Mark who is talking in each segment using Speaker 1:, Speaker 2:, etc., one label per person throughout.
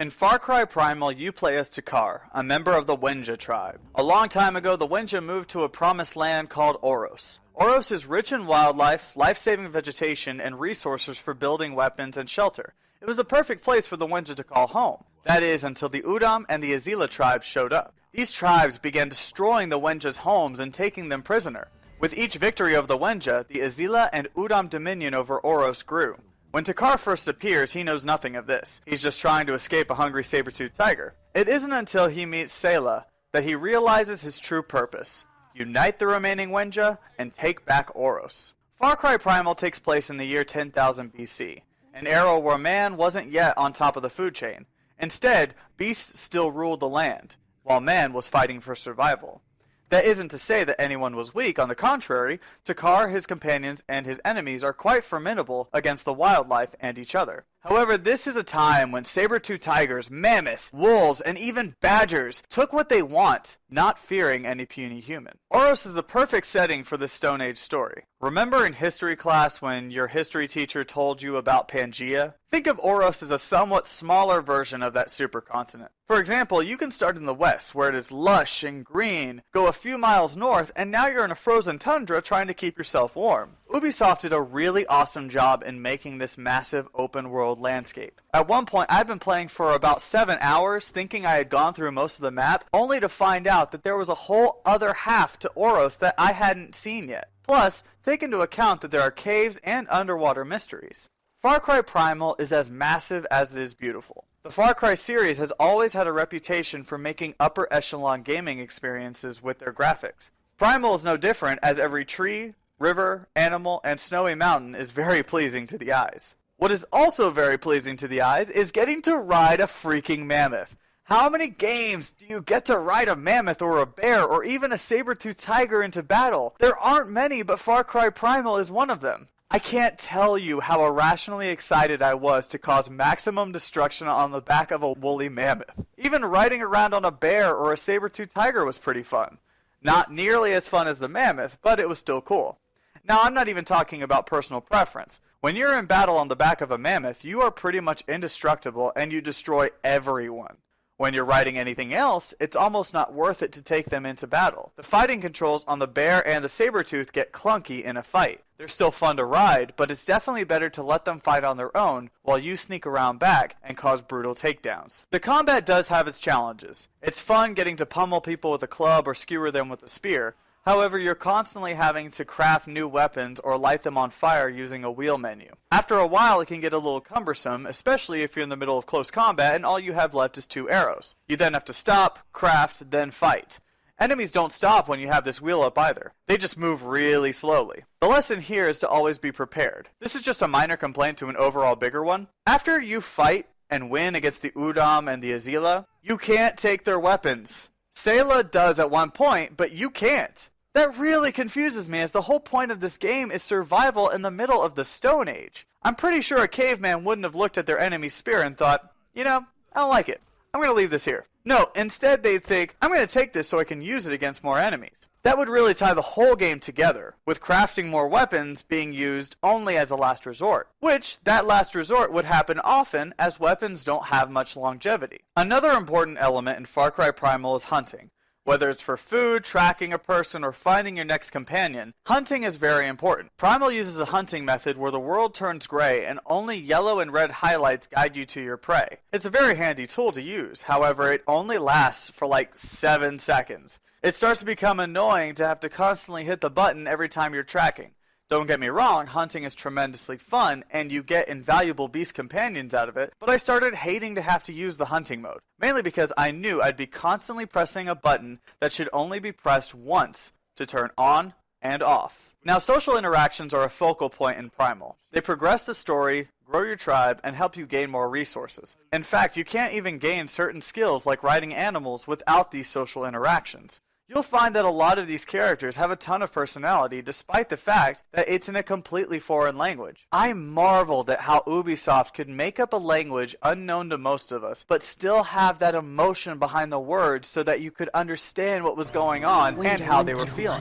Speaker 1: In Far Cry Primal, you play as Takar, a member of the Wenja tribe. A long time ago, the Wenja moved to a promised land called Oros. Oros is rich in wildlife, life-saving vegetation, and resources for building weapons and shelter. It was the perfect place for the Wenja to call home. That is, until the Udam and the Azila tribes showed up. These tribes began destroying the Wenja's homes and taking them prisoner. With each victory of the Wenja, the Azila and Udam dominion over Oros grew. When Takar first appears, he knows nothing of this. He's just trying to escape a hungry saber-toothed tiger. It isn't until he meets Selah that he realizes his true purpose: unite the remaining Wenja and take back Oros. Far Cry Primal takes place in the year 10,000 BC, an era where man wasn't yet on top of the food chain. Instead, beasts still ruled the land, while man was fighting for survival. That isn't to say that anyone was weak. On the contrary, Takar, his companions, and his enemies are quite formidable against the wildlife and each other. However, this is a time when saber-toothed tigers, mammoths, wolves, and even badgers took what they want, not fearing any puny human. Oros is the perfect setting for this Stone Age story. Remember in history class when your history teacher told you about Pangaea? Think of Oros as a somewhat smaller version of that supercontinent. For example, you can start in the west, where it is lush and green, go a few miles north, and now you're in a frozen tundra trying to keep yourself warm. Ubisoft did a really awesome job in making this massive open world landscape. At one point, I'd been playing for about 7 hours, thinking I had gone through most of the map, only to find out that there was a whole other half to Oros that I hadn't seen yet. Plus, take into account that there are caves and underwater mysteries. Far Cry Primal is as massive as it is beautiful. The Far Cry series has always had a reputation for making upper echelon gaming experiences with their graphics. Primal is no different, as every tree, river, animal, and snowy mountain is very pleasing to the eyes. What is also very pleasing to the eyes is getting to ride a freaking mammoth. How many games do you get to ride a mammoth or a bear or even a saber-toothed tiger into battle? There aren't many, but Far Cry Primal is one of them. I can't tell you how irrationally excited I was to cause maximum destruction on the back of a woolly mammoth. Even riding around on a bear or a saber-toothed tiger was pretty fun. Not nearly as fun as the mammoth, but it was still cool. Now, I'm not even talking about personal preference. When you're in battle on the back of a mammoth, you are pretty much indestructible and you destroy everyone. When you're riding anything else, it's almost not worth it to take them into battle. The fighting controls on the bear and the saber-tooth get clunky in a fight. They're still fun to ride, but it's definitely better to let them fight on their own while you sneak around back and cause brutal takedowns. The combat does have its challenges. It's fun getting to pummel people with a club or skewer them with a spear. However, you're constantly having to craft new weapons or light them on fire using a wheel menu. After a while, it can get a little cumbersome, especially if you're in the middle of close combat and all you have left is 2 arrows. You then have to stop, craft, then fight. Enemies don't stop when you have this wheel up either. They just move really slowly. The lesson here is to always be prepared. This is just a minor complaint to an overall bigger one. After you fight and win against the Udam and the Azila, you can't take their weapons. Selah does at one point, but you can't. That really confuses me, as the whole point of this game is survival in the middle of the Stone Age. I'm pretty sure a caveman wouldn't have looked at their enemy's spear and thought, you know, I don't like it. I'm going to leave this here. No, instead they'd think, I'm going to take this so I can use it against more enemies. That would really tie the whole game together, with crafting more weapons being used only as a last resort. Which, that last resort would happen often, as weapons don't have much longevity. Another important element in Far Cry Primal is hunting. Whether it's for food, tracking a person, or finding your next companion, hunting is very important. Primal uses a hunting method where the world turns gray and only yellow and red highlights guide you to your prey. It's a very handy tool to use, however it only lasts for like 7 seconds. It starts to become annoying to have to constantly hit the button every time you're tracking. Don't get me wrong, hunting is tremendously fun, and you get invaluable beast companions out of it, but I started hating to have to use the hunting mode, mainly because I knew I'd be constantly pressing a button that should only be pressed once to turn on and off. Now, social interactions are a focal point in Primal. They progress the story, grow your tribe, and help you gain more resources. In fact, you can't even gain certain skills like riding animals without these social interactions. You'll find that a lot of these characters have a ton of personality despite the fact that it's in a completely foreign language. I marveled at how Ubisoft could make up a language unknown to most of us, but still have that emotion behind the words so that you could understand what was going on and how they were feeling.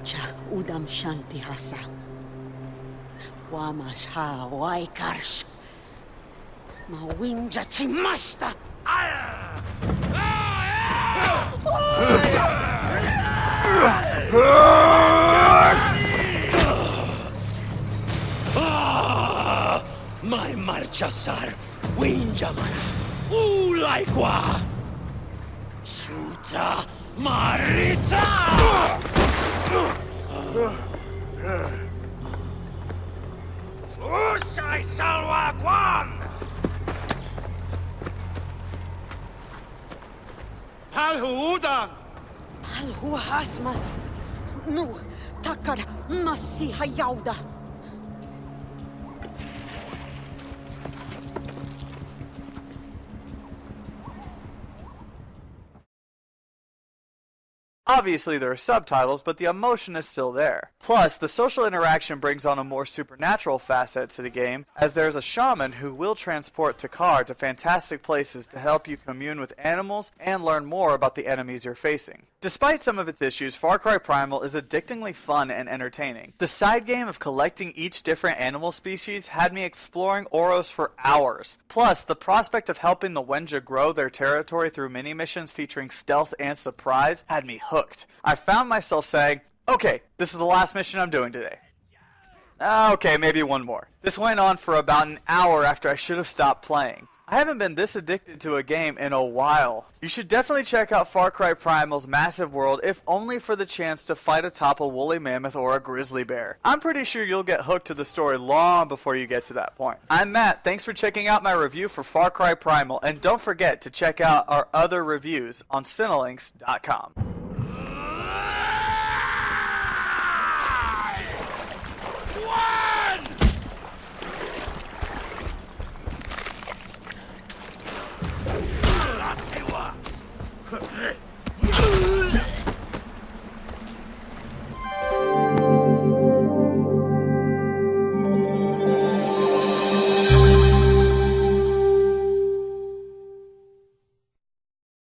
Speaker 2: Mai marchasar, Winjamara, Ulaikwa, Suta Marita! Usai salwa kwan! Palhuudan!
Speaker 3: Palhuhasmas. Nu, tackar massi hajauda.
Speaker 1: Obviously there are subtitles, but the emotion is still there. Plus, the social interaction brings on a more supernatural facet to the game, as there's a shaman who will transport Takar to fantastic places to help you commune with animals and learn more about the enemies you're facing. Despite some of its issues, Far Cry Primal is addictingly fun and entertaining. The side game of collecting each different animal species had me exploring Oros for hours. Plus, the prospect of helping the Wenja grow their territory through mini-missions featuring stealth and surprise had me hooked. I found myself saying, okay, this is the last mission I'm doing today. Okay, maybe one more. This went on for about an hour after I should have stopped playing. I haven't been this addicted to a game in a while. You should definitely check out Far Cry Primal's massive world, if only for the chance to fight atop a woolly mammoth or a grizzly bear. I'm pretty sure you'll get hooked to the story long before you get to that point. I'm Matt, thanks for checking out my review for Far Cry Primal, and don't forget to check out our other reviews on Cinelinks.com.